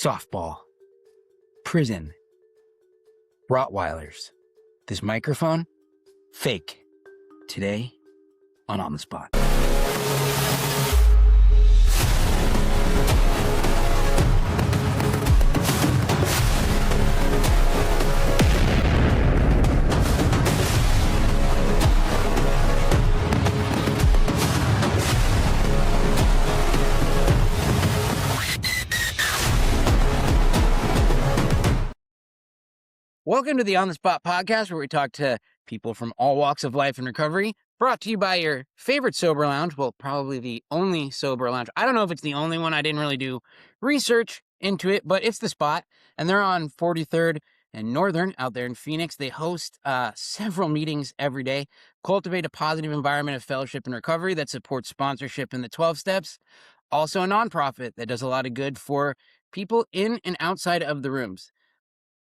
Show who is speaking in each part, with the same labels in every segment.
Speaker 1: softball, prison, Rottweilers. This microphone, fake. Today on the Spot. Welcome to the On the Spot podcast, where we talk to people from all walks of life and recovery, brought to you by your favorite sober lounge. Well, probably the only sober lounge. I don't know if it's the only one. I didn't really do research into it, but it's the Spot, and they're on 43rd and Northern out there in Phoenix. They host several meetings every day, cultivate a positive environment of fellowship and recovery that supports sponsorship in the 12 steps. Also a nonprofit that does a lot of good for people in and outside of the rooms.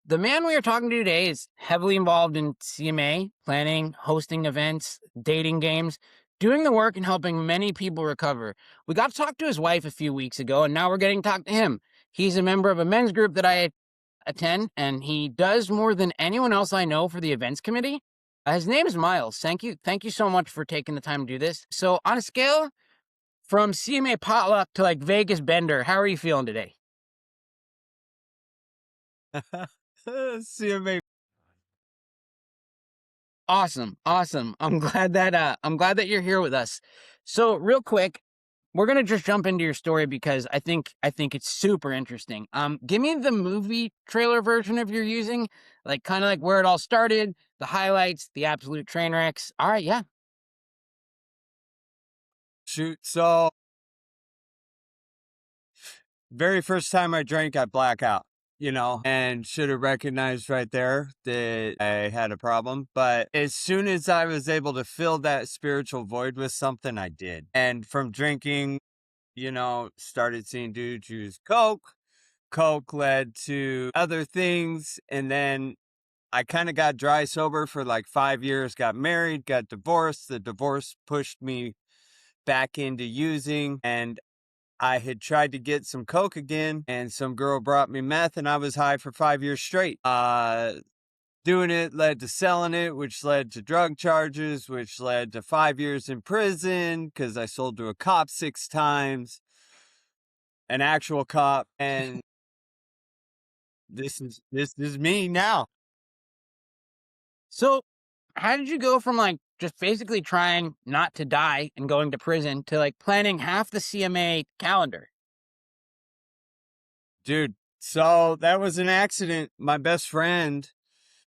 Speaker 1: The man we are talking to today is heavily involved in CMA, planning, hosting events, dating games, doing the work and helping many people recover. We got to talk to his wife a few weeks ago, and now we're getting to talk to him. He's a member of a men's group that I attend, and he does more than anyone else I know for the events committee. His name is Myles. Thank you so much for taking the time to do this. So on a scale from CMA potluck to like Vegas bender, how are you feeling today?
Speaker 2: CMA.
Speaker 1: Awesome. I'm glad that you're here with us. So real quick, we're gonna just jump into your story because I think it's super interesting. Give me the movie trailer version of your using, like kind of like where it all started, the highlights, the absolute train wrecks. All right, yeah.
Speaker 2: Shoot. So, very first time I drank, I black out, and should have recognized right there that I had a problem. But as soon as I was able to fill that spiritual void with something, I did. And from drinking, started seeing dudes use Coke. Coke led to other things. And then I kind of got dry sober for like 5 years, got married, got divorced. The divorce pushed me back into using, and I had tried to get some Coke again, and some girl brought me meth, and I was high for 5 years straight. Doing it led to selling it, which led to drug charges, which led to 5 years in prison because I sold to a cop 6 times, an actual cop, and this is me now.
Speaker 1: So how did you go from like just basically trying not to die and going to prison to like planning half the CMA calendar?
Speaker 2: Dude, so that was an accident. My best friend,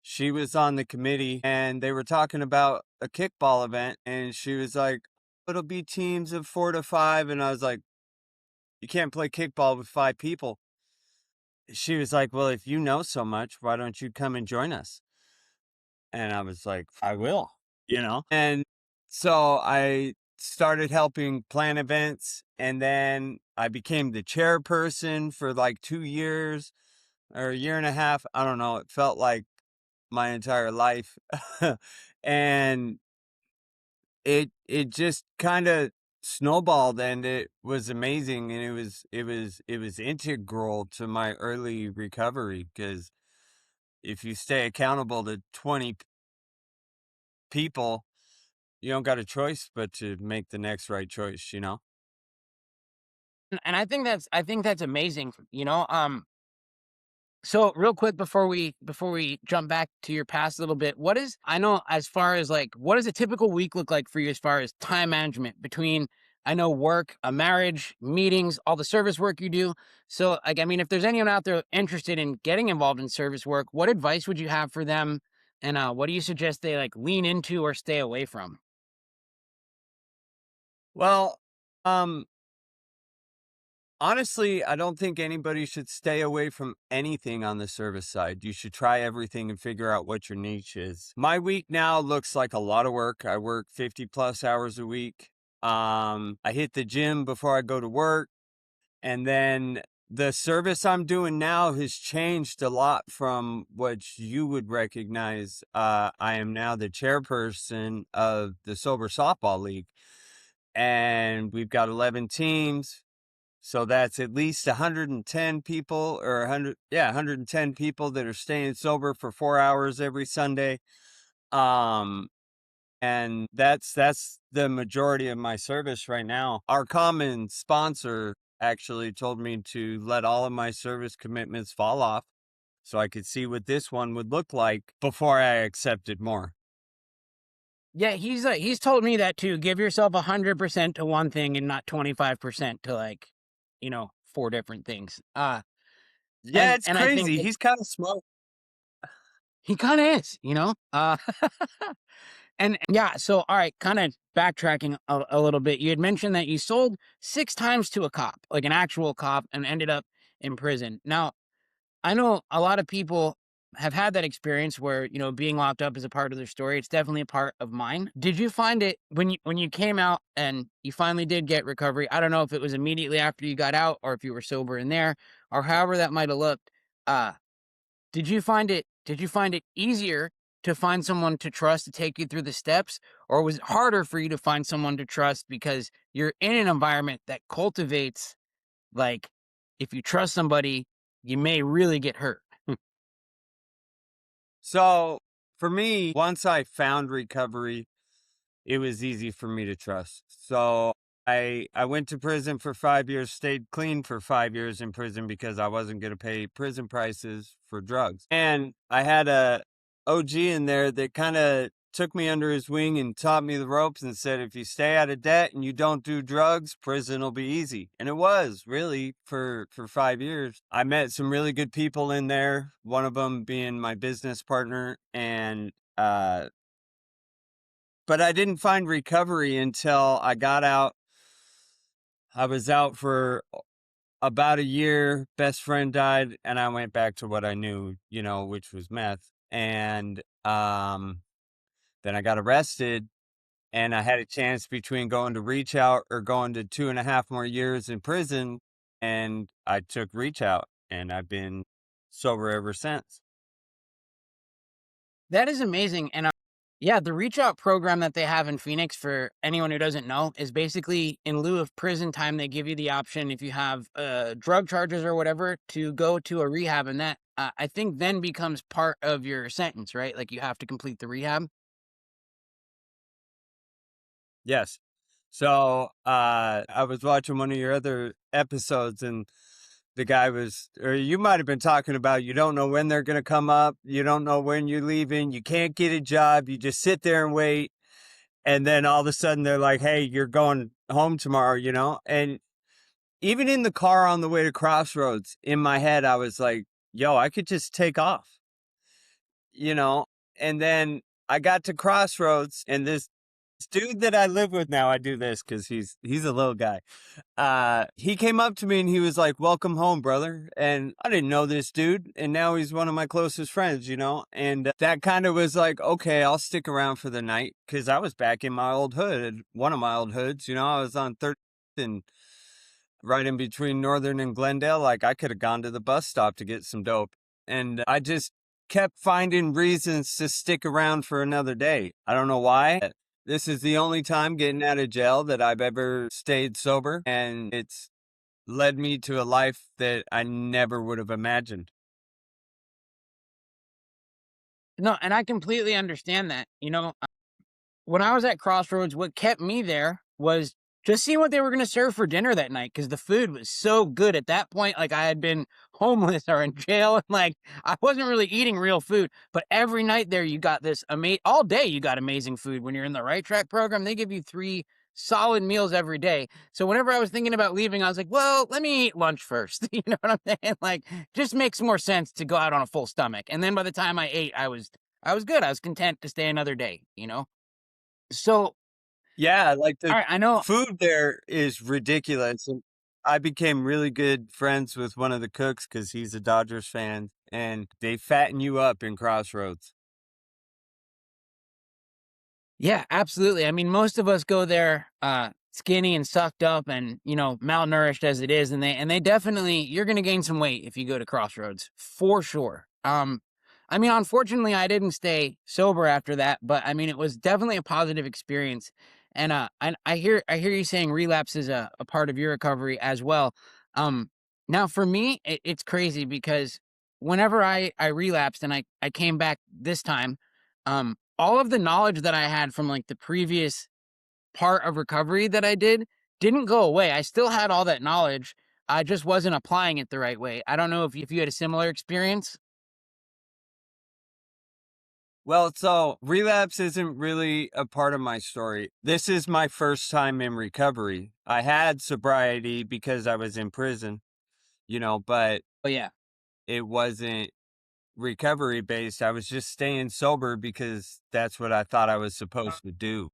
Speaker 2: she was on the committee, and they were talking about a kickball event, and she was like, it'll be teams of 4 to 5. And I was like, you can't play kickball with 5 people. She was like, well, if you know so much, why don't you come and join us? And I was like, I will, And so I started helping plan events, and then I became the chairperson for like 2 years or a year and a half. I don't know. It felt like my entire life. And it just kind of snowballed, and it was amazing, and it was integral to my early recovery, because if you stay accountable to 20 people, you don't got a choice but to make the next right choice.
Speaker 1: And I think that's amazing, So real quick before we jump back to your past a little bit, I know as far as like what does a typical week look like for you as far as time management between I know work, a marriage, meetings, all the service work you do. So like I mean if there's anyone out there interested in getting involved in service work, what advice would you have for them, and what do you suggest they like lean into or stay away from?
Speaker 2: Well, honestly, I don't think anybody should stay away from anything on the service side. You should try everything and figure out what your niche is. My week now looks like a lot of work. I work 50 plus hours a week. I hit the gym before I go to work. And then the service I'm doing now has changed a lot from what you would recognize. I am now the chairperson of the Sober Softball League, and we've got 11 teams. So that's at least 110 people or 100, yeah, 110 people that are staying sober for 4 hours every Sunday. Um, and that's the majority of my service right now. Our common sponsor actually told me to let all of my service commitments fall off so I could see what this one would look like before I accepted more.
Speaker 1: Yeah, he's told me that too. Give yourself 100% to one thing and not 25% to like, four different things.
Speaker 2: Yeah,
Speaker 1: And
Speaker 2: it's
Speaker 1: and I think
Speaker 2: crazy.
Speaker 1: that
Speaker 2: He's kind of smart.
Speaker 1: he kind of is, and yeah. So all right, kind of backtracking a little bit. You had mentioned that you sold 6 times to a cop, like an actual cop, and ended up in prison. Now I know a lot of people have had that experience where, being locked up is a part of their story. It's definitely a part of mine. Did you find it when you came out and you finally did get recovery? I don't know if it was immediately after you got out or if you were sober in there or however that might have looked. Uh, did you find it easier to find someone to trust to take you through the steps, or was it harder for you to find someone to trust because you're in an environment that cultivates, like, if you trust somebody, you may really get hurt?
Speaker 2: So for me, once I found recovery, it was easy for me to trust. So I went to prison for 5 years, stayed clean for 5 years in prison because I wasn't going to pay prison prices for drugs. And I had a OG in there that kind of took me under his wing and taught me the ropes and said, if you stay out of debt and you don't do drugs, prison will be easy. And it was really for 5 years. I met some really good people in there, one of them being my business partner. And but I didn't find recovery until I got out. I was out for about a year. Best friend died, and I went back to what I knew, which was meth. And then I got arrested, and I had a chance between going to reach out or going to 2.5 more years in prison. And I took reach out, and I've been sober ever since.
Speaker 1: That is amazing, and, yeah, the reach out program that they have in Phoenix, for anyone who doesn't know, is basically in lieu of prison time, they give you the option if you have, drug charges or whatever to go to a rehab, and that, I think then becomes part of your sentence, right? Like, you have to complete the rehab?
Speaker 2: Yes. So I was watching one of your other episodes, and the guy was, or you might have been talking about, you don't know when they're going to come up. You don't know when you're leaving. You can't get a job. You just sit there and wait. And then all of a sudden they're like, hey, you're going home tomorrow. And even in the car on the way to Crossroads, in my head, I was like, yo, I could just take off, you know? And then I got to Crossroads, and this dude that I live with now, I do this because he's a little guy. He came up to me and he was like, welcome home, brother. And I didn't know this dude, and now he's one of my closest friends. And that kind of was like, okay, I'll stick around for the night, because I was back in my old hood, one of my old hoods. I was on 13th and right in between Northern and Glendale. Like, I could have gone to the bus stop to get some dope. And I just kept finding reasons to stick around for another day. I don't know why. This is the only time getting out of jail that I've ever stayed sober, and it's led me to a life that I never would have imagined.
Speaker 1: No, and I completely understand that, when I was at Crossroads, what kept me there was just seeing what they were gonna serve for dinner that night, because the food was so good at that point. Like, I had been homeless or in jail, and, like, I wasn't really eating real food, but every night there, you got this all day, you got amazing food. When you're in the Right Track program, they give you 3 solid meals every day. So whenever I was thinking about leaving, I was like, "Well, let me eat lunch first." You know what I'm saying? Like, just makes more sense to go out on a full stomach, and then by the time I ate, I was good. I was content to stay another day? So,
Speaker 2: Yeah, like the
Speaker 1: alright, I know.
Speaker 2: food there is ridiculous. And I became really good friends with one of the cooks because he's a Dodgers fan, and they fatten you up in Crossroads.
Speaker 1: Yeah, absolutely. I mean, most of us go there, skinny and sucked up and, malnourished as it is, and they definitely, you're gonna gain some weight if you go to Crossroads, for sure. I mean, unfortunately, I didn't stay sober after that, but, I mean, it was definitely a positive experience, And I hear you saying relapse is a part of your recovery as well. Um, Now for me, it's crazy because whenever I relapsed and I came back this time, all of the knowledge that I had from like the previous part of recovery that I didn't go away. I still had all that knowledge. I just wasn't applying it the right way. I don't know if you had a similar experience.
Speaker 2: Well, so relapse isn't really a part of my story. This is my first time in recovery. I had sobriety because I was in prison, but
Speaker 1: But yeah.
Speaker 2: it wasn't recovery based. I was just staying sober because that's what I thought I was supposed to do.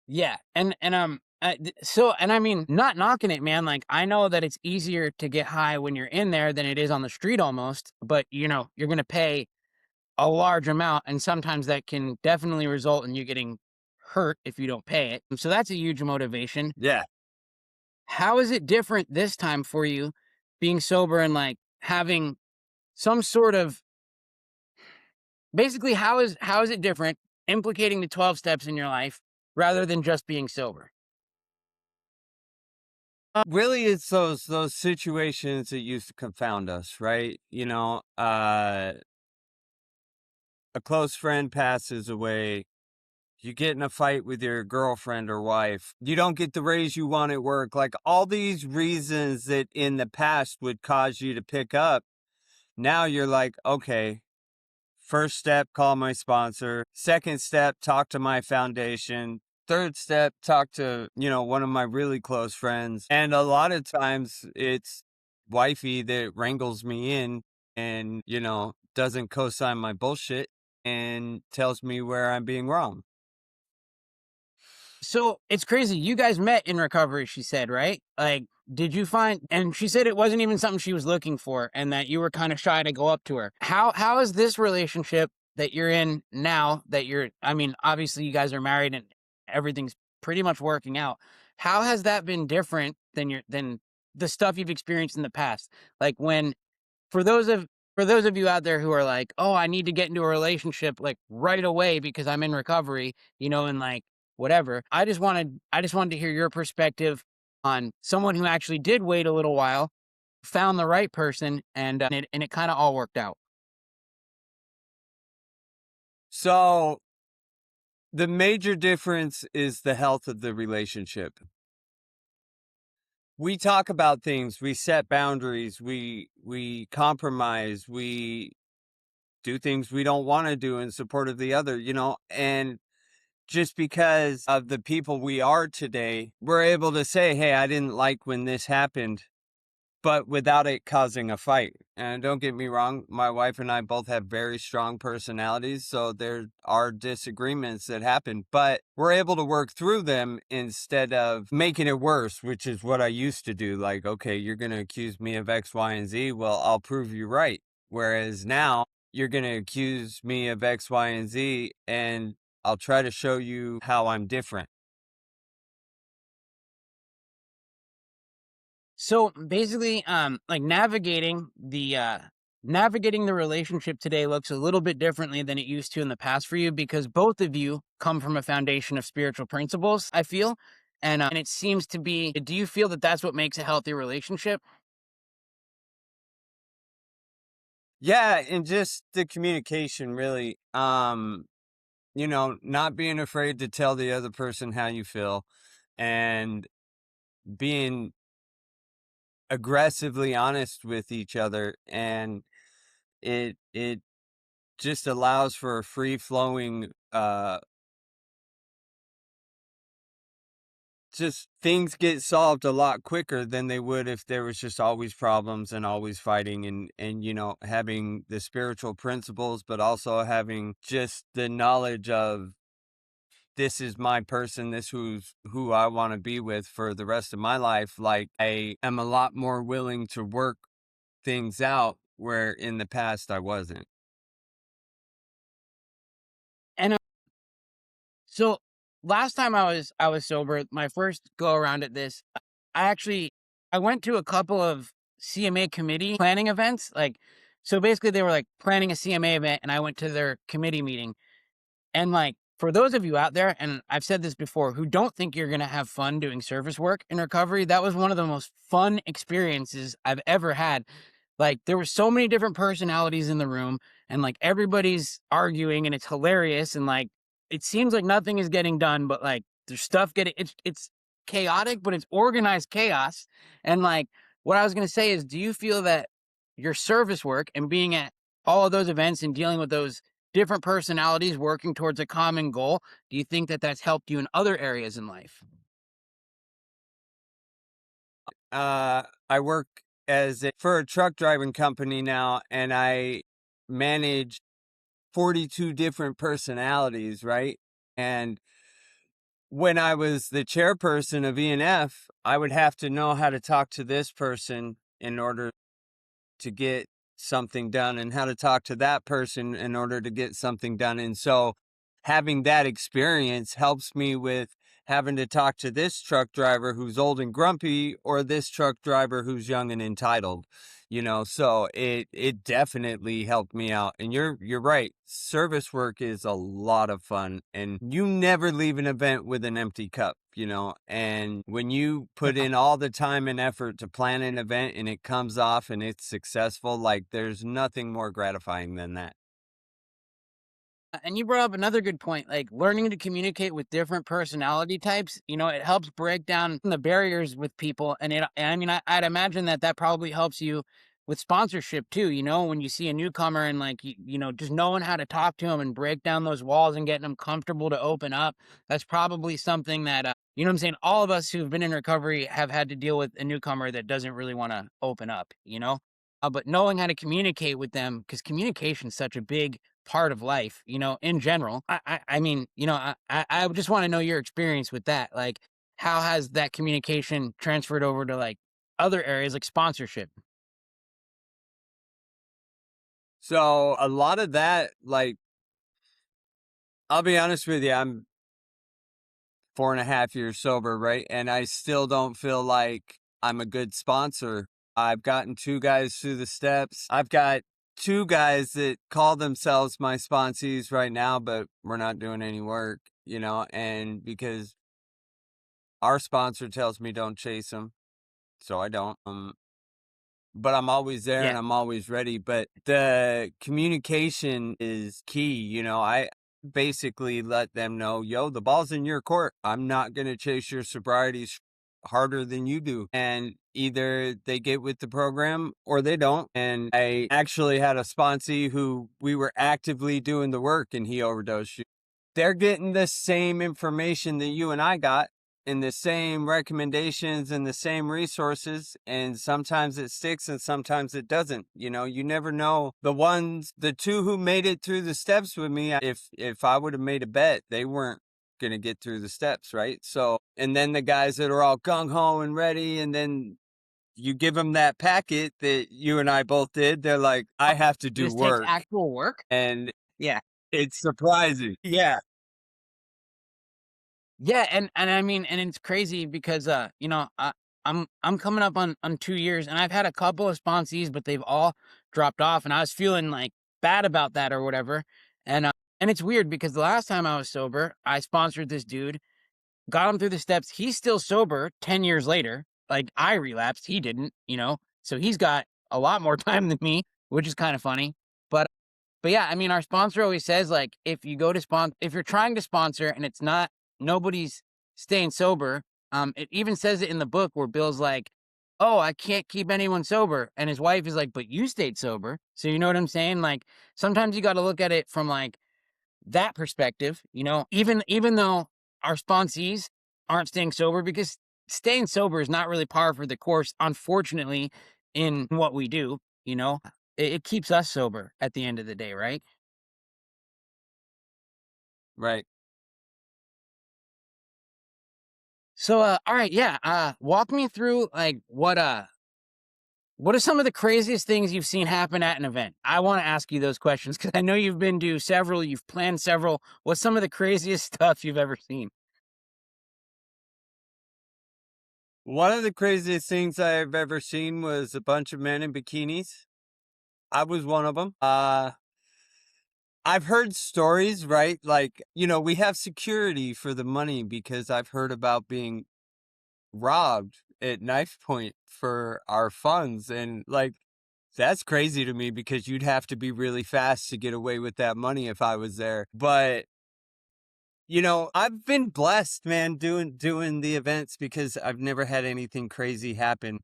Speaker 1: Yeah, and I mean, not knocking it, man. Like I know that it's easier to get high when you're in there than it is on the street almost, but you're gonna pay a large amount, and sometimes that can definitely result in you getting hurt if you don't pay it. So that's a huge motivation.
Speaker 2: Yeah.
Speaker 1: How is it different this time for you being sober and like having some sort of basically how is it different implicating the 12 steps in your life rather than just being sober?
Speaker 2: Really, it's those situations that used to confound us, right? A close friend passes away. You get in a fight with your girlfriend or wife. You don't get the raise you want at work. Like all these reasons that in the past would cause you to pick up. Now you're like, okay, first step, call my sponsor. Second step, talk to my foundation. Third step, talk to, one of my really close friends. And a lot of times it's wifey that wrangles me in and, doesn't co sign my bullshit and tells me where I'm being wrong.
Speaker 1: So it's crazy. You guys met in recovery, she said, right? Like, did you find and she said it wasn't even something she was looking for and that you were kind of shy to go up to her. How is this relationship that you're in now that you're I mean, obviously you guys are married and everything's pretty much working out. How has that been different than the stuff you've experienced in the past? Like when for those of for those of you out there who are like, "Oh, I need to get into a relationship like right away because I'm in recovery," and like whatever. I just wanted to hear your perspective on someone who actually did wait a little while, found the right person, and it kind of all worked out.
Speaker 2: So the major difference is the health of the relationship. We talk about things, we set boundaries, we compromise, we do things we don't want to do in support of the other, and just because of the people we are today, we're able to say, "Hey, I didn't like when this happened," but without it causing a fight. And don't get me wrong, my wife and I both have very strong personalities, so there are disagreements that happen, but we're able to work through them instead of making it worse, which is what I used to do. Like, okay, you're going to accuse me of X, Y, and Z. Well, I'll prove you right. Whereas now you're going to accuse me of X, Y, and Z, and I'll try to show you how I'm different.
Speaker 1: So basically, like navigating the relationship today looks a little bit differently than it used to in the past for you because both of you come from a foundation of spiritual principles. I feel, and it seems to be. Do you feel that that's what makes a healthy relationship?
Speaker 2: Yeah, and just the communication really. Not being afraid to tell the other person how you feel and being aggressively honest with each other, and it just allows for a free flowing just things get solved a lot quicker than they would if there was just always problems and always fighting, and having the spiritual principles but also having just the knowledge of this is my person, this who's who I want to be with for the rest of my life. Like I am a lot more willing to work things out where in the past I wasn't.
Speaker 1: And so last time I was sober, my first go around at this, I actually I went to a couple of CMA committee planning events. Like So basically, they were like planning a CMA event, and I went to their committee meeting. And like, for those of you out there, and I've said this before, who don't think you're going to have fun doing service work in recovery, that was one of the most fun experiences I've ever had. Like, there were so many different personalities in the room, and like everybody's arguing, and it's hilarious. And like, it seems like nothing is getting done, but like, there's stuff getting, it's chaotic, but it's organized chaos. And like, what I was going to say is, do you feel that your service work and being at all of those events and dealing with those different personalities working towards a common goal, do you think that that's helped you in other areas in life?
Speaker 2: I work for a truck driving company now, and I manage 42 different personalities, right? And when I was the chairperson of E&F, I would have to know how to talk to this person in order to get something done, and how to talk to that person in order to get something done. And so having that experience helps me with having to talk to this truck driver who's old and grumpy, or this truck driver who's young and entitled. So it definitely helped me out. And you're right. Service work is a lot of fun, and you never leave an event with an empty cup, and when you put in all the time and effort to plan an event and it comes off and it's successful, like, there's nothing more gratifying than that.
Speaker 1: And you brought up another good point, like learning to communicate with different personality types. It helps break down the barriers with people. And I mean, I'd imagine that that probably helps you with sponsorship too. When you see a newcomer and like, just knowing how to talk to them and break down those walls and getting them comfortable to open up. That's probably something that, what I'm saying? All of us who've been in recovery have had to deal with a newcomer that doesn't really want to open up. But knowing how to communicate with them, because communication is such a big part of life, in general. I mean, I just want to know your experience with that. Like, how has that communication transferred over to like other areas like sponsorship?
Speaker 2: So a lot of that, like, I'll be honest with you, I'm 4.5 years sober, right? And I still don't feel like I'm a good sponsor. I've gotten two guys through the steps. I've got two guys that call themselves my sponsees right now, but we're not doing any work, and because our sponsor tells me don't chase them, so I don't. But I'm always there
Speaker 1: Yeah.
Speaker 2: and I'm always ready. But the communication is key. I basically let them know, yo, the ball's in your court. I'm not going to chase your sobrieties harder than you do. And either they get with the program or they don't. And I actually had a sponsee who we were actively doing the work and he overdosed. They're getting the same information that you and I got, and the same recommendations and the same resources, and sometimes it sticks and sometimes it doesn't. You never know. The two who made it through the steps with me, if I would have made a bet, they weren't going to get through the steps, right? So, and then the guys that are all gung ho and ready, and then you give them that packet that you and I both did, they're like, I have to do
Speaker 1: This takes
Speaker 2: work.
Speaker 1: actual work.
Speaker 2: And
Speaker 1: Yeah.
Speaker 2: it's surprising. Yeah.
Speaker 1: Yeah, and I mean, and it's crazy because I'm coming up on 2 years, and I've had a couple of sponsees, but they've all dropped off, and I was feeling like bad about that or whatever. And it's weird because the last time I was sober, I sponsored this dude, got him through the steps. He's still sober 10 years later. Like, I relapsed, he didn't. So he's got a lot more time than me, which is kind of funny. But yeah, I mean, our sponsor always says, like, if you're trying to sponsor and it's not, nobody's staying sober. It even says it in the book where Bill's like, "Oh, I can't keep anyone sober," and his wife is like, "But you stayed sober." So you know what I'm saying? Like, sometimes you got to look at it from like that perspective. Even though our sponsees aren't staying sober, because staying sober is not really par for the course, unfortunately, in what we do. It keeps us sober at the end of the day, right?
Speaker 2: Right.
Speaker 1: So, all right, yeah. Walk me through like what are some of the craziest things you've seen happen at an event? I want to ask you those questions because I know you've been to several, you've planned several. What's some of the craziest stuff you've ever seen?
Speaker 2: One of the craziest things I've ever seen was a bunch of men in bikinis. I was one of them. I've heard stories, right? Like, we have security for the money because I've heard about being robbed at knife point for our funds. And like, that's crazy to me because you'd have to be really fast to get away with that money if I was there. But I've been blessed, man, doing the events because I've never had anything crazy happen.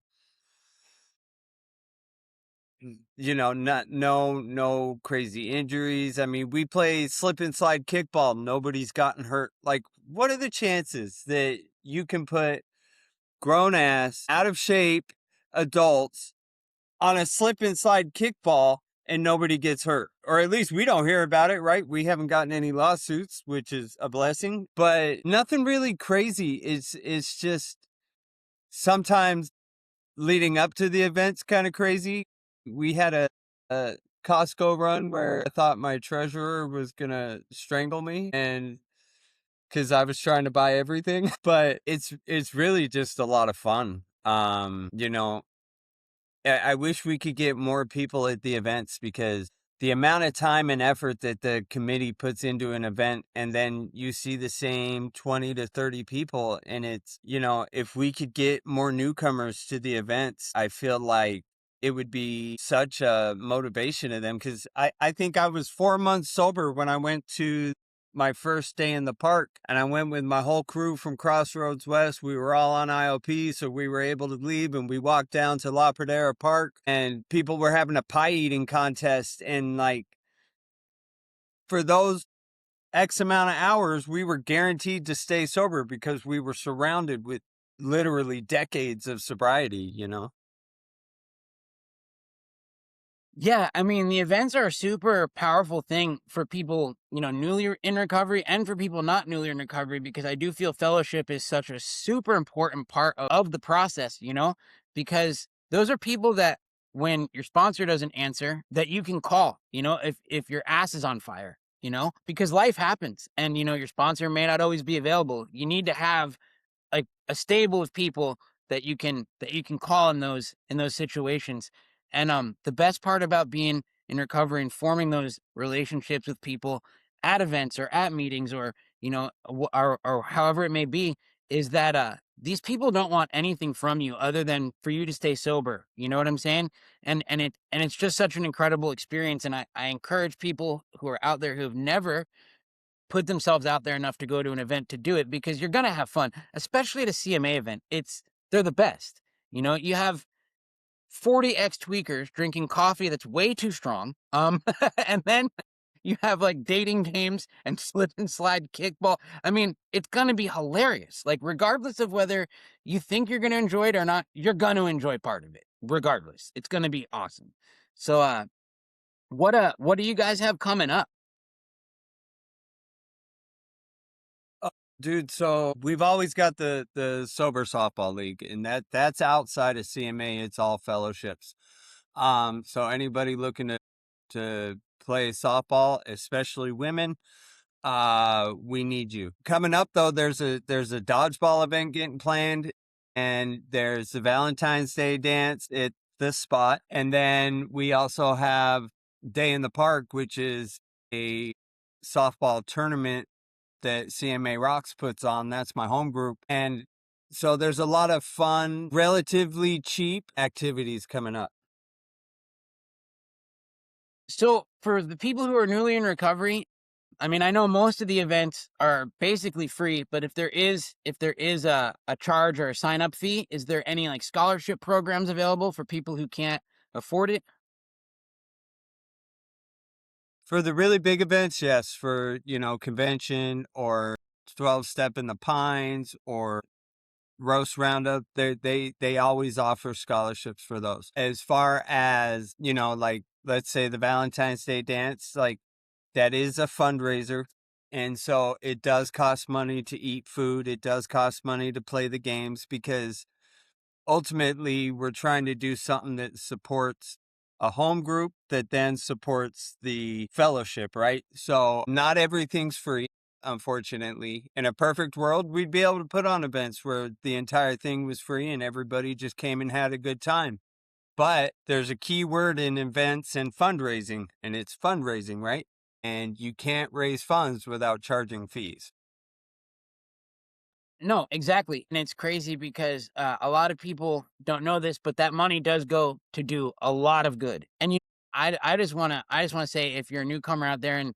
Speaker 2: Not no crazy injuries. I mean, we play slip and slide kickball. Nobody's gotten hurt. Like, what are the chances that you can put grown ass, out of shape adults on a slip and slide kickball and nobody gets hurt? Or at least we don't hear about it, right? We haven't gotten any lawsuits, which is a blessing. But nothing really crazy. It's just sometimes leading up to the event's kind of crazy. We had a Costco run where I thought my treasurer was gonna strangle me, and because I was trying to buy everything, but it's really just a lot of fun. I wish we could get more people at the events because the amount of time and effort that the committee puts into an event, and then you see the same 20 to 30 people. And if we could get more newcomers to the events, I feel like it would be such a motivation to them because I think I was 4 months sober when I went to my first day in the park, and I went with my whole crew from Crossroads West. We were all on IOP, so we were able to leave, and we walked down to La Pradera Park, and people were having a pie eating contest. And like, for those X amount of hours, we were guaranteed to stay sober because we were surrounded with literally decades of sobriety.
Speaker 1: Yeah, I mean, the events are a super powerful thing for people, newly in recovery and for people not newly in recovery, because I do feel fellowship is such a super important part of the process, because those are people that when your sponsor doesn't answer, that you can call, if your ass is on fire, because life happens and, your sponsor may not always be available. You need to have like a stable of people that you can call in those situations. And the best part about being in recovery and forming those relationships with people at events or at meetings or or however it may be is that these people don't want anything from you other than for you to stay sober. You know what I'm saying? And it's just such an incredible experience. And I encourage people who are out there who have never put themselves out there enough to go to an event to do it, because you're going to have fun, especially at a CMA event. They're the best. You have 40 ex tweakers drinking coffee that's way too strong. And then you have like dating games and slip and slide kickball. I mean, it's going to be hilarious. Like, regardless of whether you think you're going to enjoy it or not, you're going to enjoy part of it. Regardless, it's going to be awesome. So, what do you guys have coming up?
Speaker 2: Oh, dude, so we've always got the sober softball league, and that's outside of CMA. It's all fellowships. So anybody looking to play softball, especially women, we need you. Coming up though, there's a dodgeball event getting planned, and there's the Valentine's Day dance at this spot, and then we also have Day in the Park, which is a softball tournament that CMA Rocks puts on. That's my home group. And so there's a lot of fun, relatively cheap activities coming up.
Speaker 1: So, for the people who are newly in recovery, I mean, I know most of the events are basically free, but if there is a charge or a sign up fee, is there any like scholarship programs available for people who can't afford it?
Speaker 2: For the really big events, yes. For, convention or 12 Step in the Pines or Roast Roundup, they always offer scholarships for those. As far as, like, let's say the Valentine's Day dance, like, that is a fundraiser. And so it does cost money to eat food. It does cost money to play the games because ultimately we're trying to do something that supports a home group that then supports the fellowship, right? So not everything's free. Unfortunately, in a perfect world, we'd be able to put on events where the entire thing was free and everybody just came and had a good time. But there's a key word in events and fundraising, and it's fundraising, right? And you can't raise funds without charging fees.
Speaker 1: No, exactly. And it's crazy because a lot of people don't know this, but that money does go to do a lot of good. And I just want to say, if you're a newcomer out there and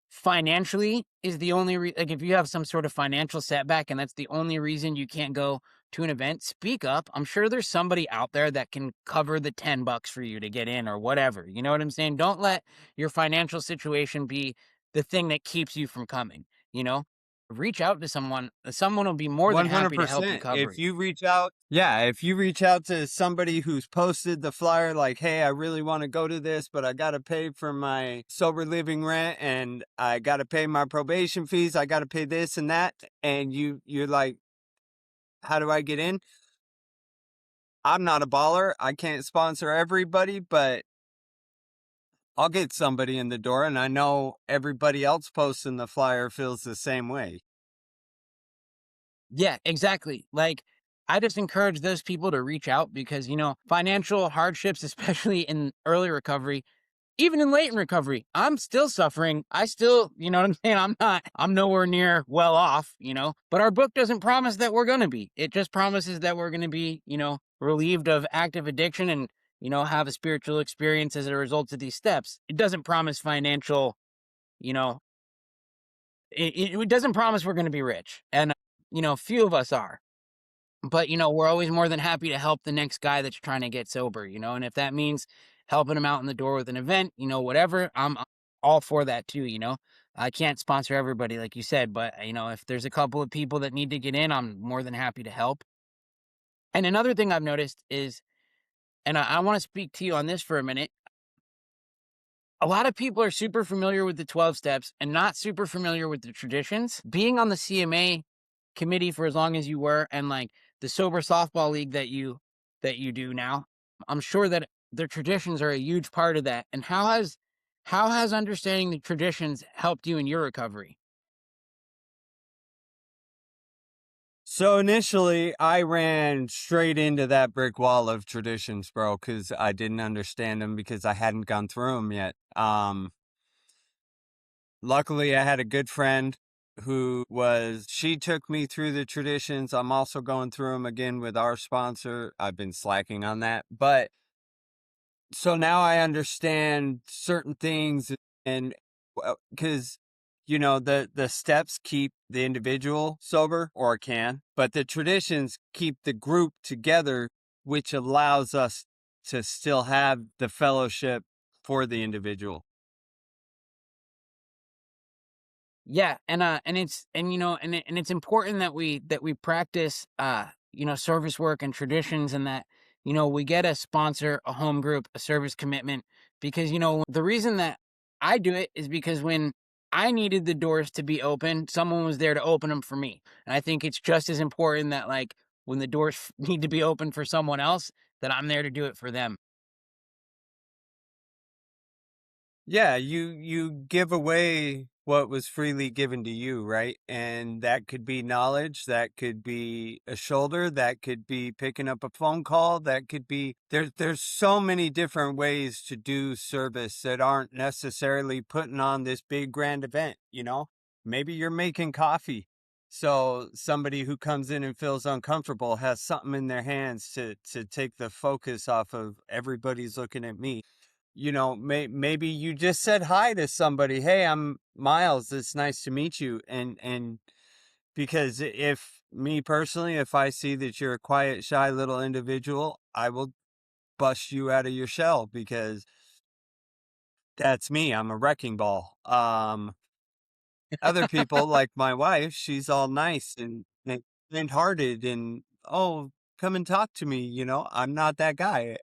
Speaker 1: financially is the only like, if you have some sort of financial setback and that's the only reason you can't go to an event, speak up. I'm sure there's somebody out there that can cover the $10 for you to get in or whatever. You know what I'm saying? Don't let your financial situation be the thing that keeps you from coming, you know? Reach out to someone. Someone will be more than happy to help you
Speaker 2: 100%.
Speaker 1: cover
Speaker 2: If
Speaker 1: it.
Speaker 2: you reach out, yeah, if you reach out to somebody who's posted the flyer like, "Hey, I really want to go to this, but I got to pay for my sober living rent and I got to pay my probation fees, I got to pay this and that." And you're like, "How do I get in?" I'm not a baller. I can't sponsor everybody, but I'll get somebody in the door, and I know everybody else posting the flyer feels the same way.
Speaker 1: Yeah, exactly. Like, I just encourage those people to reach out because, financial hardships, especially in early recovery, even in late in recovery, I'm still suffering. I still, you know what I'm saying? I'm nowhere near well off, but our book doesn't promise that we're going to be. It just promises that we're going to be, relieved of active addiction and, have a spiritual experience as a result of these steps. It doesn't promise financial, you know, it doesn't promise we're going to be rich. And, few of us are. But, we're always more than happy to help the next guy that's trying to get sober, and if that means helping him out in the door with an event, whatever, I'm all for that too, I can't sponsor everybody, like you said, but, if there's a couple of people that need to get in, I'm more than happy to help. And another thing I've noticed is, and I want to speak to you on this for a minute. A lot of people are super familiar with the 12 steps and not super familiar with the traditions. Being on the CMA committee for as long as you were, and like the sober softball league that you do now, I'm sure that the traditions are a huge part of that. And how has understanding the traditions helped you in your recovery?
Speaker 2: So initially, I ran straight into that brick wall of traditions, bro, because I didn't understand them because I hadn't gone through them yet. Luckily, I had a good friend she took me through the traditions. I'm also going through them again with our sponsor. I've been slacking on that, but so now I understand certain things and because the steps keep the individual sober or can, but the traditions keep the group together, which allows us to still have the fellowship for the individual.
Speaker 1: Yeah, and it's important that we practice service work and traditions, and that we get a sponsor, a home group, a service commitment, because the reason that I do it is because when I needed the doors to be open, someone was there to open them for me. And I think it's just as important that, like, when the doors need to be open for someone else, that I'm there to do it for them.
Speaker 2: Yeah, you give away what was freely given to you, right? And that could be knowledge, that could be a shoulder, that could be picking up a phone call, that could be there's so many different ways to do service that aren't necessarily putting on this big grand event. Maybe you're making coffee. So somebody who comes in and feels uncomfortable has something in their hands to take the focus off of everybody's looking at me. Maybe you just said hi to somebody. Hey, I'm Miles. It's nice to meet you. And because if me personally, if I see that you're a quiet, shy little individual, I will bust you out of your shell because that's me. I'm a wrecking ball. Other people like my wife, she's all nice and kind-hearted and oh, come and talk to me. I'm not that guy.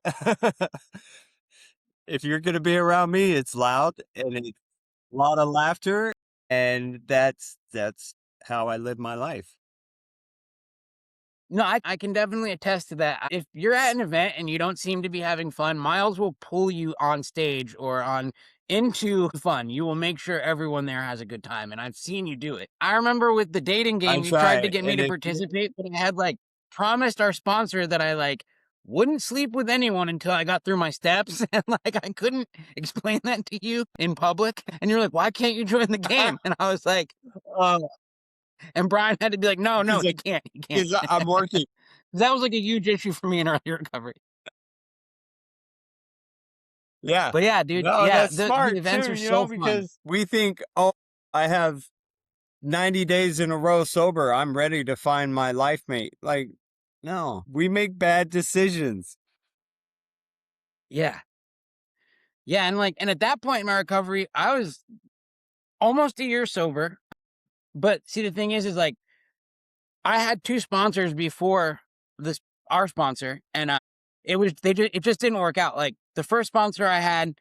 Speaker 2: If you're gonna be around me, it's loud and it's lot of laughter, and that's how I live my life.
Speaker 1: No, I can definitely attest to that. If you're at an event and you don't seem to be having fun, Miles will pull you on stage or on into fun. You will make sure everyone there has a good time, and I've seen you do it. I remember with the dating
Speaker 2: I
Speaker 1: game, you tried to
Speaker 2: try,
Speaker 1: get me
Speaker 2: and
Speaker 1: to
Speaker 2: if
Speaker 1: participate, but I had, like, promised our sponsor that I, like, wouldn't sleep with anyone until I got through my steps. And like, I couldn't explain that to you in public. And you're like, why can't you join the game? And I was like, oh, and Brian had to be like, no, no,
Speaker 2: Because
Speaker 1: you can't. You can't.
Speaker 2: because I'm working.
Speaker 1: That was like a huge issue for me in early recovery.
Speaker 2: Yeah.
Speaker 1: But yeah, dude,
Speaker 2: No,
Speaker 1: yeah,
Speaker 2: that's
Speaker 1: the
Speaker 2: smart
Speaker 1: events
Speaker 2: too,
Speaker 1: are so fun.
Speaker 2: because we think, oh, I have 90 days in a row sober. I'm ready to find my life mate. Like, no, we make bad decisions.
Speaker 1: Yeah. Yeah. And like, and at that point in my recovery, I was almost a year sober. But see, the thing is like, I had 2 sponsors before this our sponsor, and, it just didn't work out. Like, the first sponsor I had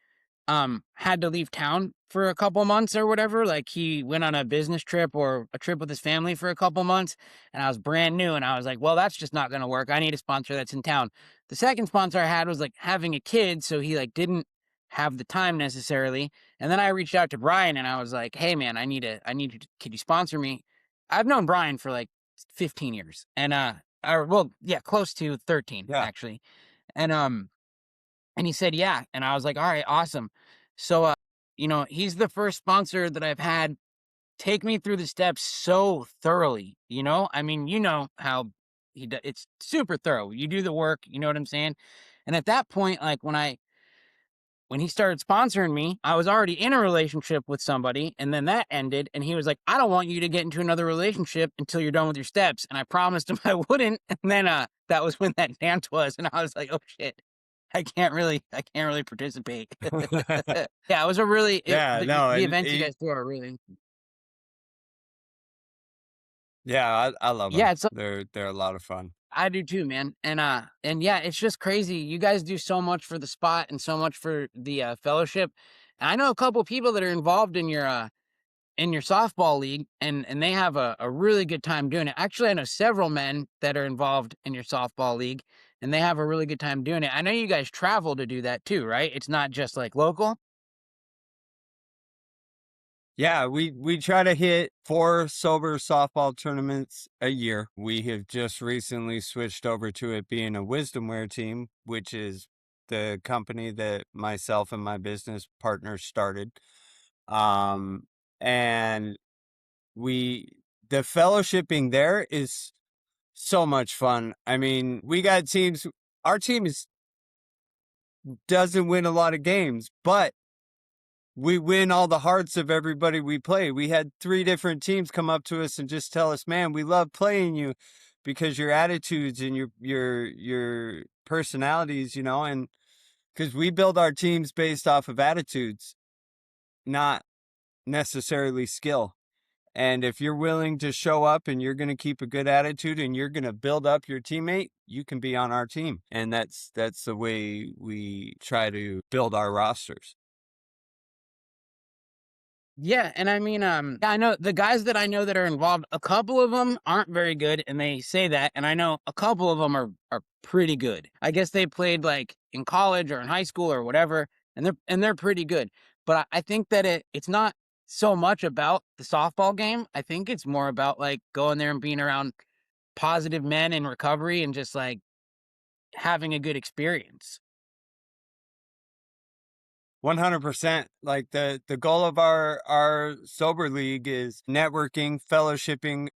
Speaker 1: to leave town for a couple months or whatever. Like, he went on a business trip or a trip with his family for a couple months, and I was brand new, and I was like, "Well, that's just not gonna work. I need a sponsor that's in town." The second sponsor I had was, like, having a kid, so he, like, didn't have the time necessarily, and then I reached out to Brian, and I was like, "Hey, man, I need you to could you sponsor me?" I've known Brian for, like, 15 years. And or well, yeah, close to 13
Speaker 2: Yeah.
Speaker 1: actually. And and he said, "Yeah." And I was like, "All right, awesome." So he's the first sponsor that I've had take me through the steps so thoroughly, you know? I mean, you know how it's super thorough. You do the work, you know what I'm saying? And at that point, like when he started sponsoring me, I was already in a relationship with somebody, and then that ended. And he was like, "I don't want you to get into another relationship until you're done with your steps." And I promised him I wouldn't. And then that was when that dance was, and I was like, "Oh shit, I can't really participate." Yeah, it was a really
Speaker 2: Yeah, no,
Speaker 1: the
Speaker 2: and
Speaker 1: events you guys do are really
Speaker 2: yeah, I love
Speaker 1: yeah.
Speaker 2: them.
Speaker 1: It's
Speaker 2: They're a lot of fun.
Speaker 1: I do too, man. And yeah, it's just crazy. You guys do so much for the spot and so much for the fellowship. And I know a couple people that are involved in your softball league, and they have a really good time doing it. Actually, I know several men that are involved in your softball league, and they have a really good time doing it. I know you guys travel to do that too, right? It's not just like local.
Speaker 2: Yeah, we try to hit 4 sober softball tournaments a year. We have just recently switched over to it being a wisdomware team, which is the company that myself and my business partner started. Um, and we the fellowshipping there is so much fun. I mean, we got teams. Our team is doesn't win a lot of games, but we win all the hearts of everybody we play. We had 3 different teams come up to us and just tell us, "Man, we love playing you because your attitudes and your personalities, and because we build our teams based off of attitudes, not necessarily skill. And if you're willing to show up and you're going to keep a good attitude and you're going to build up your teammate, you can be on our team." And that's the way we try to build our rosters.
Speaker 1: Yeah, and I mean, I know the guys that I know that are involved. A couple of them aren't very good, and they say that. And I know a couple of them are pretty good. I guess they played like in college or in high school or whatever, and they're pretty good. But I think that it's not so much about the softball game. I think it's more about like going there and being around positive men in recovery and just like having a good experience.
Speaker 2: 100%. Like the goal of our sober league is networking, fellowshipping,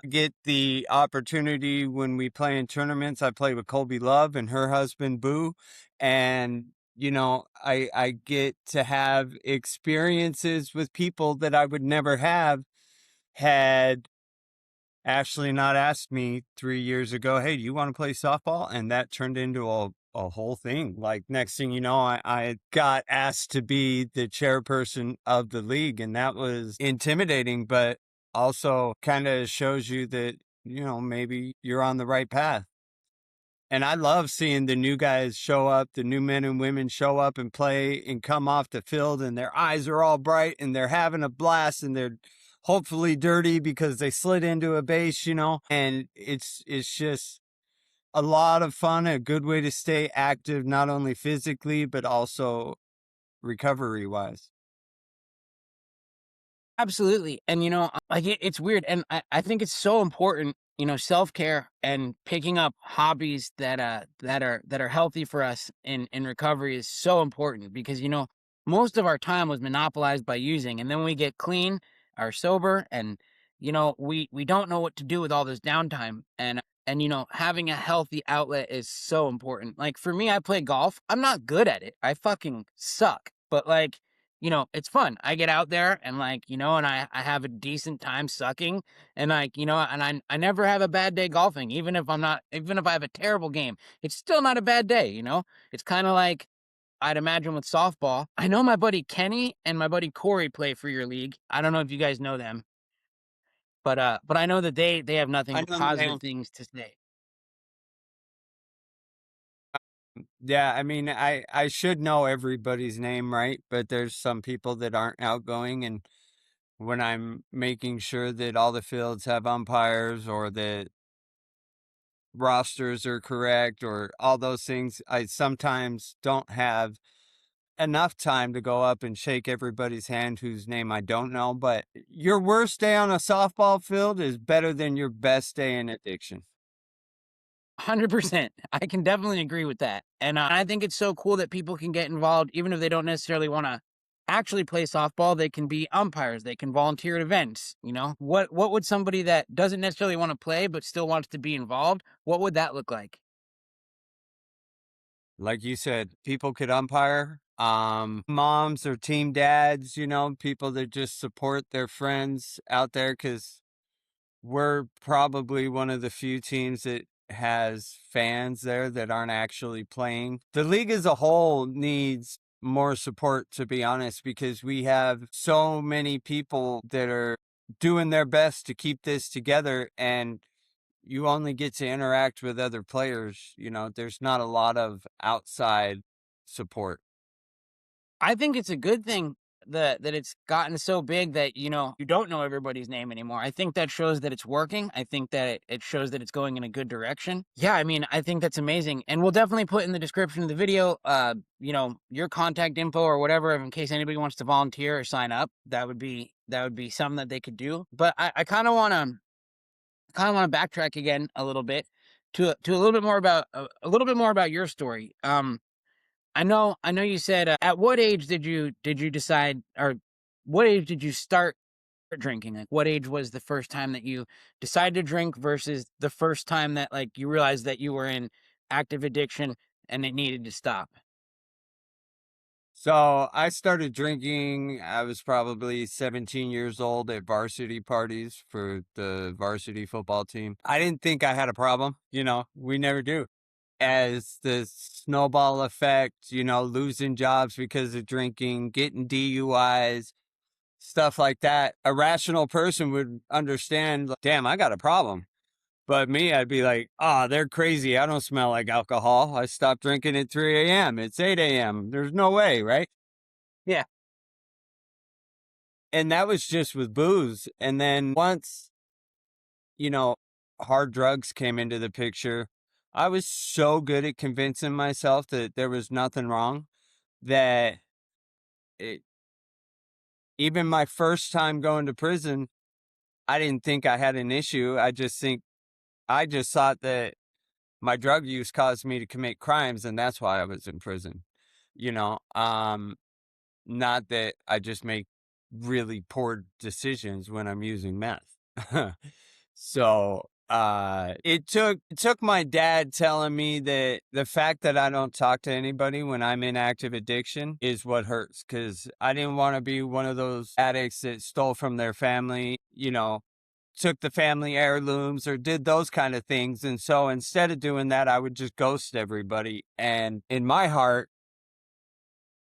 Speaker 2: get the opportunity when we play in tournaments. I play with Colby Love and her husband Boo, and I get to have experiences with people that I would never have had Ashley not asked me 3 years ago, "Hey, do you wanna play softball?" And that turned into a whole thing. Like, next thing you know, I got asked to be the chairperson of the league, and that was intimidating, but also kinda shows you that, maybe you're on the right path. And I love seeing the new guys show up, the new men and women show up and play and come off the field, and their eyes are all bright and they're having a blast, and they're hopefully dirty because they slid into a base. And it's just a lot of fun, a good way to stay active, not only physically, but also recovery wise.
Speaker 1: Absolutely. And like it's weird. And I think it's so important self-care and picking up hobbies that are healthy for us in recovery is so important because most of our time was monopolized by using, and then we get clean or sober, and we don't know what to do with all this downtime, and having a healthy outlet is so important. Like for me, I play golf. I'm not good at it. I fucking suck. But like, it's fun. I get out there and and I have a decent time sucking, and I never have a bad day golfing, even if I have a terrible game, it's still not a bad day. It's kind of like I'd imagine with softball. I know my buddy Kenny and my buddy Corey play for your league. I don't know if you guys know them, but I know that they have nothing
Speaker 2: I
Speaker 1: but
Speaker 2: know the
Speaker 1: positive
Speaker 2: name.
Speaker 1: things to say.
Speaker 2: Yeah, I mean, I should know everybody's name, right? But there's some people that aren't outgoing, and when I'm making sure that all the fields have umpires or that rosters are correct or all those things, I sometimes don't have enough time to go up and shake everybody's hand whose name I don't know. But your worst day on a softball field is better than your best day in addiction.
Speaker 1: 100%. I can definitely agree with that. And I think it's so cool that people can get involved, even if they don't necessarily want to actually play softball. They can be umpires. They can volunteer at events. What would somebody that doesn't necessarily want to play but still wants to be involved? What would that look like?
Speaker 2: Like you said, people could umpire. Moms or team dads, people that just support their friends out there because we're probably one of the few teams that has fans there that aren't actually playing. The league as a whole needs more support, to be honest, because we have so many people that are doing their best to keep this together, and you only get to interact with other players. There's not a lot of outside support.
Speaker 1: I think it's a good thing that it's gotten so big that you don't know everybody's name anymore. I think that shows that it's working. I think that it shows that it's going in a good direction. Yeah, I mean, I think that's amazing, and we'll definitely put in the description of the video, your contact info or whatever, in case anybody wants to volunteer or sign up. That would be something that they could do. But I kind of want to backtrack again a little bit to a little bit more about a little bit more about your story. I know you said, at what age did you decide, or what age did you start drinking? Like, what age was the first time that you decided to drink versus the first time that, like, you realized that you were in active addiction and it needed to stop?
Speaker 2: So I started drinking. I was probably 17 years old at varsity parties for the varsity football team. I didn't think I had a problem. We never do. As the snowball effect, losing jobs because of drinking, getting DUIs, stuff like that. A rational person would understand, like, damn, I got a problem. But me, I'd be like, they're crazy. I don't smell like alcohol. I stopped drinking at 3 a.m. It's 8 a.m. There's no way, right?
Speaker 1: Yeah.
Speaker 2: And that was just with booze. And then once, you know, hard drugs came into the picture, I was so good at convincing myself that there was nothing wrong that it, even my first time going to prison, I didn't think I had an issue. I just thought that my drug use caused me to commit crimes, and that's why I was in prison. You know, um, Not that I just make really poor decisions when I'm using meth. It took my dad telling me that the fact that I don't talk to anybody when I'm in active addiction is what hurts, because I didn't want to be one of those addicts that stole from their family, took the family heirlooms or did those kind of things. And so instead of doing that, I would just ghost everybody. And in my heart,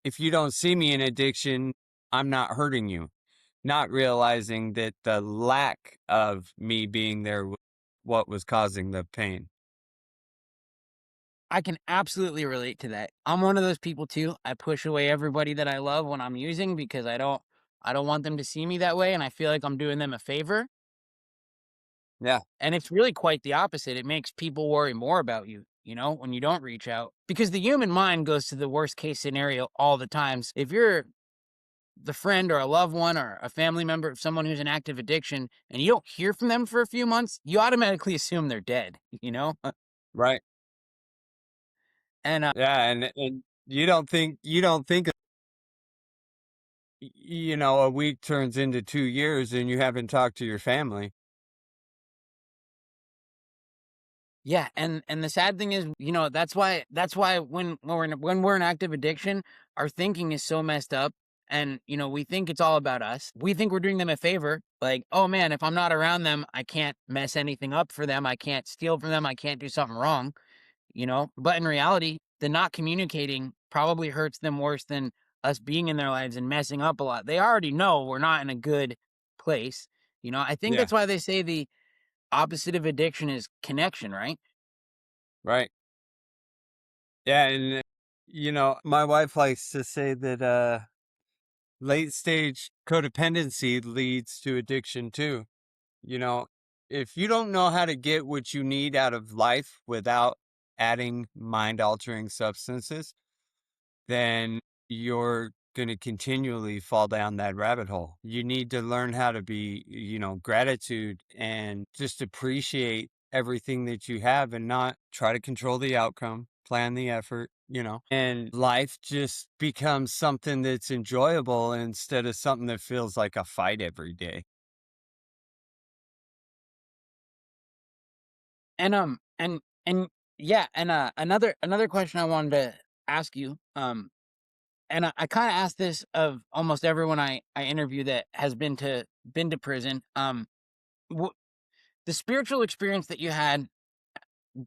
Speaker 2: if you don't see me in addiction, I'm not hurting you. Not realizing that the lack of me being there what was causing the pain.
Speaker 1: I can absolutely relate to that. I'm one of those people too. I push away everybody that I love when I'm using because I don't want them to see me that way, and I feel like I'm doing them a favor.
Speaker 2: Yeah.
Speaker 1: And it's really quite the opposite. It makes people worry more about you, when you don't reach out. Because the human mind goes to the worst case scenario all the times. If you're the friend or a loved one or a family member of someone who's in active addiction and you don't hear from them for a few months, you automatically assume they're dead, you know?
Speaker 2: Right.
Speaker 1: And
Speaker 2: Yeah, and you don't think a week turns into 2 years and you haven't talked to your family.
Speaker 1: yeah, and the sad thing is, that's why when we're in active addiction, our thinking is so messed up, and we think it's all about us. We think we're doing them a favor, like, oh man, if I'm not around them, I can't mess anything up for them, I can't steal from them, I can't do something wrong, But in reality, the not communicating probably hurts them worse than us being in their lives and messing up a lot. They already know we're not in a good place. I think
Speaker 2: Yeah,
Speaker 1: that's why they say the opposite of addiction is connection, right?
Speaker 2: right. Yeah, and, my wife likes to say that, late stage codependency leads to addiction too. You know, if you don't know how to get what you need out of life without adding mind altering substances, then you're going to continually fall down that rabbit hole. You need to learn how to be, gratitude and just appreciate everything that you have and not try to control the outcome, plan the effort, and life just becomes something that's enjoyable instead of something that feels like a fight every day.
Speaker 1: And yeah, and another question I wanted to ask you, and I kind of asked this of almost everyone I interview that has been to prison. W- the spiritual experience that you had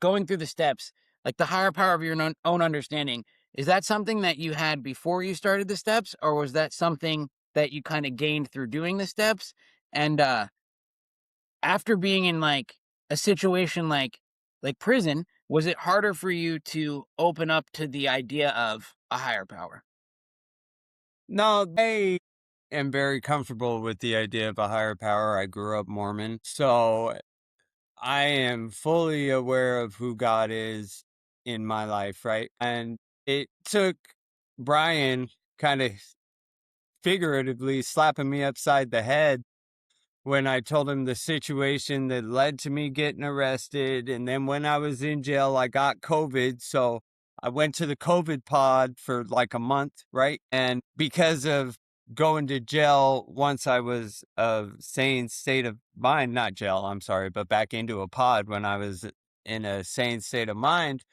Speaker 1: going through the steps, like the higher power of your own understanding, is that something that you had before you started the steps, or was that something that you kind of gained through doing the steps? And after being in like a situation like prison, was it harder for you to open up to the idea of a higher power?
Speaker 2: No, I am very comfortable with the idea of a higher power. I grew up Mormon. So I am fully aware of who God is in my life, right? And it took Brian kind of figuratively slapping me upside the head when I told him the situation that led to me getting arrested. And then when I was in jail, I got COVID. So I went to the COVID pod for like a month, right? And because of going to jail once I was a sane state of mind, not jail, I'm sorry, but back into a pod when I was in a sane state of mind,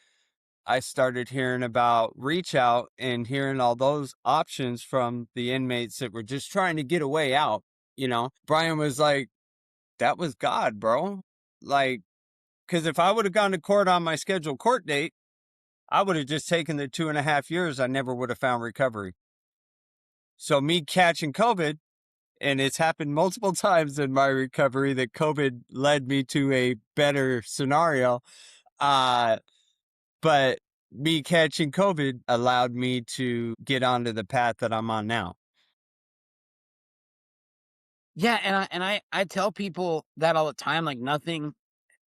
Speaker 2: I started hearing about reach out and hearing all those options from the inmates that were just trying to get a way out. Brian was like, that was God, bro. Like, because if I would have gone to court on my scheduled court date, I would have just taken the 2.5 years. I never would have found recovery. So, me catching COVID, and it's happened multiple times in my recovery that COVID led me to a better scenario. Uh, but me catching COVID allowed me to get onto the path that I'm on now.
Speaker 1: Yeah, and I tell people that all the time, like nothing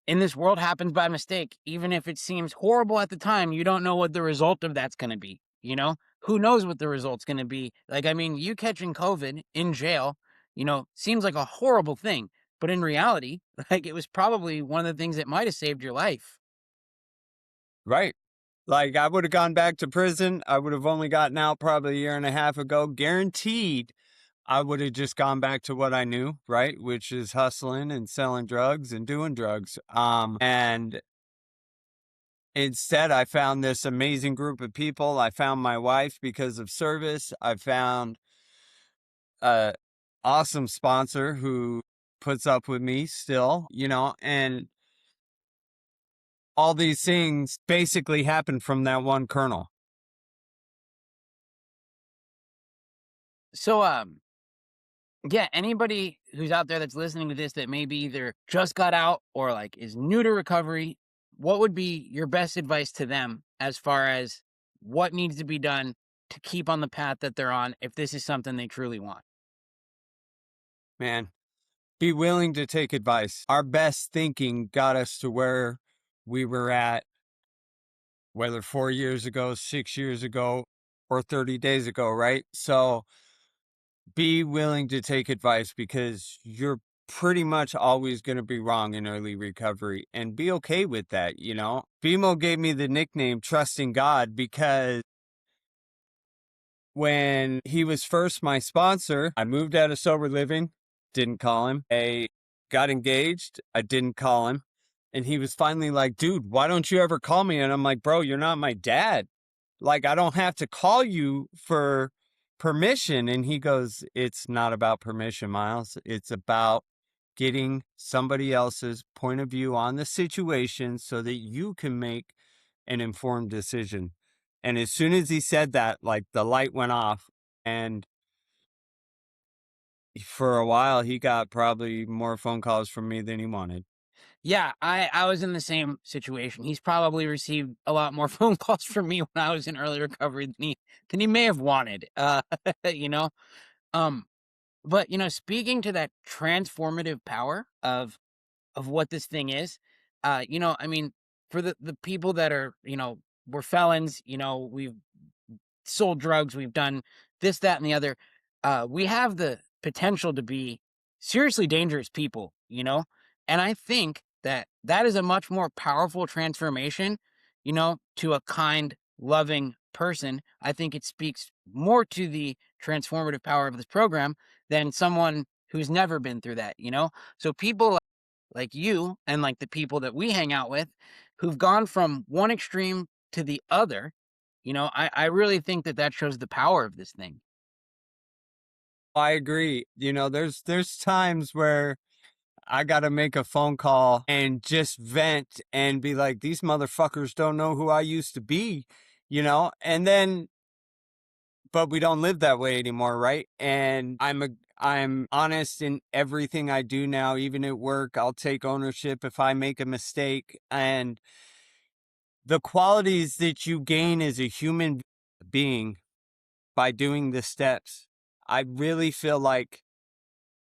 Speaker 1: in this world happens by mistake. Even if it seems horrible at the time, you don't know what the result of that's going to be. Who knows what the result's going to be? Like, I mean, you catching COVID in jail, seems like a horrible thing, but in reality, like it was probably one of the things that might have saved your life.
Speaker 2: Right. Like, I would have gone back to prison. I would have only gotten out probably a year and a half ago. Guaranteed, I would have just gone back to what I knew, right? Which is hustling and selling drugs and doing drugs. And instead, I found this amazing group of people. I found my wife because of service. I found a awesome sponsor who puts up with me still, and all these things basically happened from that one kernel.
Speaker 1: So, yeah, anybody who's out there that's listening to this that maybe either just got out or like is new to recovery, what would be your best advice to them as far as what needs to be done to keep on the path that they're on if this is something they truly want?
Speaker 2: Man, be willing to take advice. Our best thinking got us to where we were at, whether 4 years ago, 6 years ago, or 30 days ago, right? So be willing to take advice because you're pretty much always going to be wrong in early recovery and be okay with that, you know? BMO gave me the nickname Trusting God because when he was first my sponsor, I moved out of sober living, didn't call him. I got engaged, I didn't call him. And he was finally like, dude, why don't you ever call me? And I'm like, bro, you're not my dad. Like, I don't have to call you for permission. And he goes, it's not about permission, Myles. It's about getting somebody else's point of view on the situation so that you can make an informed decision. And as soon as he said that, like the light went off. And for a while, he got probably more phone calls from me than he wanted.
Speaker 1: Yeah, I was in the same situation. He's probably received a lot more phone calls from me when I was in early recovery than he may have wanted. You know? Um, but speaking to that transformative power of what this thing is, I mean, for the people that are, we're felons, we've sold drugs, we've done this, that, and the other. We have the potential to be seriously dangerous people, and I think that that is a much more powerful transformation, to a kind, loving person. I think it speaks more to the transformative power of this program than someone who's never been through that, So people like you and like the people that we hang out with who've gone from one extreme to the other, I really think that that shows the power of this thing.
Speaker 2: I agree. There's times where I got to make a phone call and just vent and be like, these motherfuckers don't know who I used to be, And then, but we don't live that way anymore, right? And I'm honest in everything I do now, even at work. I'll take ownership if I make a mistake. And the qualities that you gain as a human being by doing the steps, I really feel like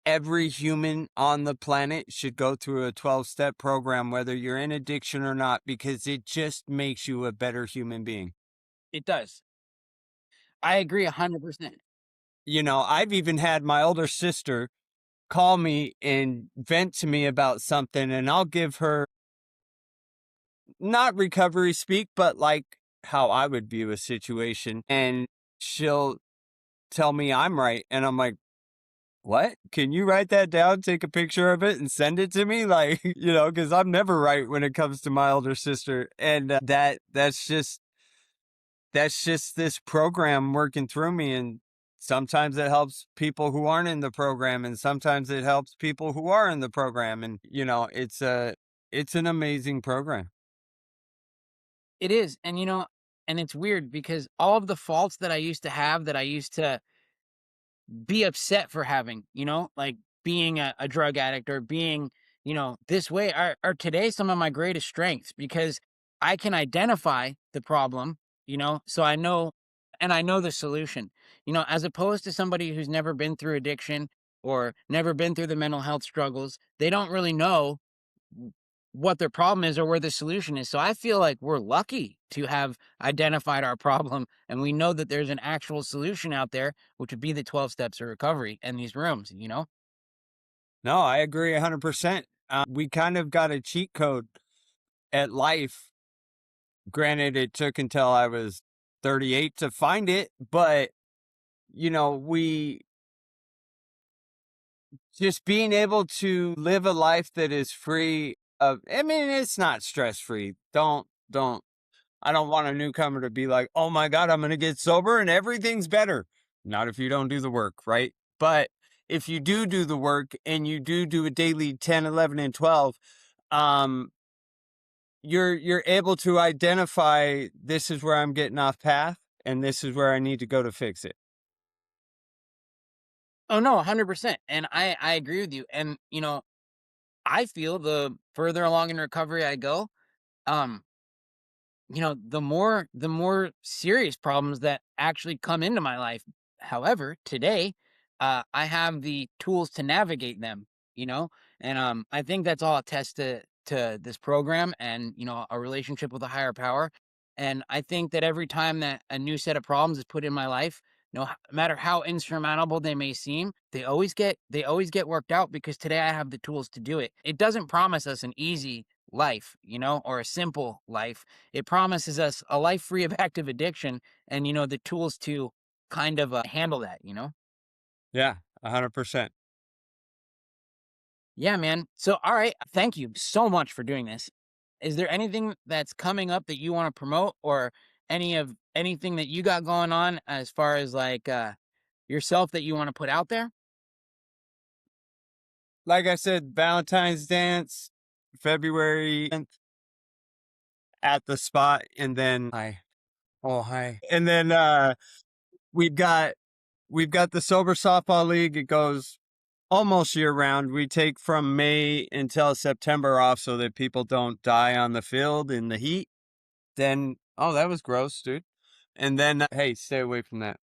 Speaker 2: every human on the planet should go through a 12-step program, whether you're in addiction or not, because it just makes you a better human being.
Speaker 1: It does. I agree 100%.
Speaker 2: I've even had my older sister call me and vent to me about something, and I'll give her not recovery speak, but like how I would view a situation. And she'll tell me I'm right. And I'm like, what? Can you write that down, take a picture of it and send it to me? Like, because I'm never right when it comes to my older sister. And that's just this program working through me. And sometimes it helps people who aren't in the program. And sometimes it helps people who are in the program. And, it's an amazing program.
Speaker 1: It is. And and it's weird because all of the faults that I used to have that I used to be upset for having, like being a drug addict or being, this way are today some of my greatest strengths because I can identify the problem, so I know the solution, as opposed to somebody who's never been through addiction or never been through the mental health struggles. They don't really know what their problem is or where the solution is. So I feel like we're lucky to have identified our problem and we know that there's an actual solution out there, which would be the 12 steps of recovery and these rooms.
Speaker 2: No, I agree 100%. We kind of got a cheat code at life. Granted, it took until I was 38 to find it, but we just being able to live a life that is free of, I mean, it's not stress free. I don't want a newcomer to be like, oh my God, I'm going to get sober and everything's better. Not if you don't do the work, right? But if you do the work and you do a daily 10, 11, and 12, um, you're able to identify this is where I'm getting off path and this is where I need to go to fix it.
Speaker 1: Oh no, 100%. And I agree with you. And I feel the further along in recovery I go, um, the more serious problems that actually come into my life. However, today, I have the tools to navigate them, you know, and I think that's all attest to this program and a relationship with a higher power. And I think that every time that a new set of problems is put in my life, no matter how insurmountable they may seem, they always get worked out because today I have the tools to do it. It doesn't promise us an easy life, or a simple life. It promises us a life free of active addiction and the tools to kind of handle that.
Speaker 2: Yeah, 100%.
Speaker 1: Yeah, man. So, all right. Thank you so much for doing this. Is there anything that's coming up that you want to promote or anything that you got going on as far as like yourself that you want to put out there?
Speaker 2: Like I said, Valentine's dance, February 10th at the spot, and then hi. Oh, hi. And then we've got we've got the sober softball league. It goes almost year round. We take from May until September off so that people don't die on the field in the heat. Then, oh, that was gross, dude. And then, hey, stay away from that.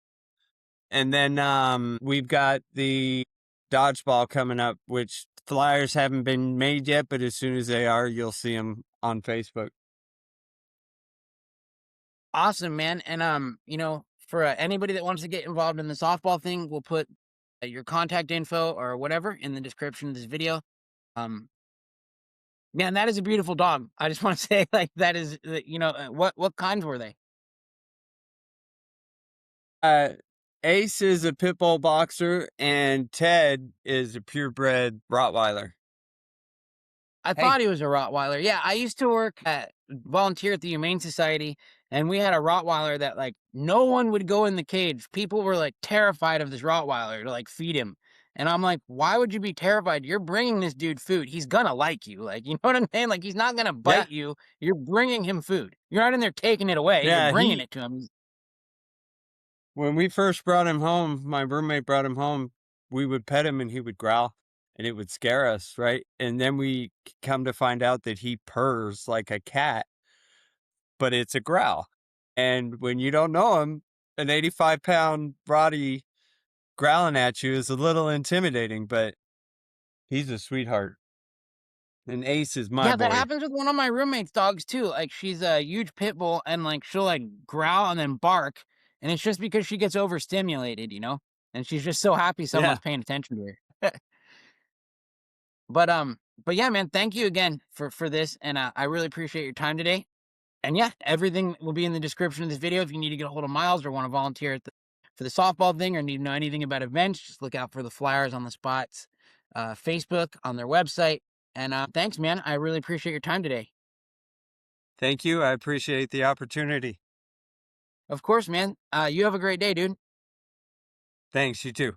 Speaker 2: And then we've got the dodgeball coming up, which flyers haven't been made yet, but as soon as they are, you'll see them on Facebook.
Speaker 1: Awesome, man. And for anybody that wants to get involved in the softball thing, we'll put your contact info or whatever in the description of this video. Um, Man, that is a beautiful dog. I just want to say, like, that is, what kinds were they?
Speaker 2: Uh, Ace is a pit bull boxer, and Ted is a purebred Rottweiler.
Speaker 1: I
Speaker 2: Hey,
Speaker 1: thought he was a Rottweiler. Yeah, I used to volunteer at the Humane Society, and we had a Rottweiler that like no one would go in the cage. People were like terrified of this Rottweiler to like feed him. And I'm like, why would you be terrified? You're bringing this dude food. He's gonna like you. Like, you know what I'm saying? Like, he's not gonna
Speaker 2: yeah,
Speaker 1: bite you. You're bringing him food. You're not in there taking it away. You're
Speaker 2: yeah.
Speaker 1: bringing it to him.
Speaker 2: When we first brought him home, my roommate brought him home. We would pet him, and he would growl, and it would scare us, right? And then we come to find out that he purrs like a cat, but it's a growl. And when you don't know him, an 85-pound Roddy growling at you is a little intimidating, but he's a sweetheart. And Ace is my
Speaker 1: Yeah, that
Speaker 2: boy.
Speaker 1: happens with one of my roommate's dogs too. Like she's a huge pit bull and like she'll like growl and then bark. And it's just because she gets overstimulated. And she's just so happy
Speaker 2: Yeah.
Speaker 1: someone's paying attention to her. But yeah, man, thank you again for this. And I really appreciate your time today. And yeah, everything will be in the description of this video. If you need to get a hold of Miles or want to volunteer for the softball thing or need to know anything about events, just look out for the flyers on the spots, Facebook, on their website. And thanks, man. I really appreciate your time today.
Speaker 2: Thank you. I appreciate the opportunity.
Speaker 1: Of course, man. You have a great day, dude.
Speaker 2: Thanks. You too.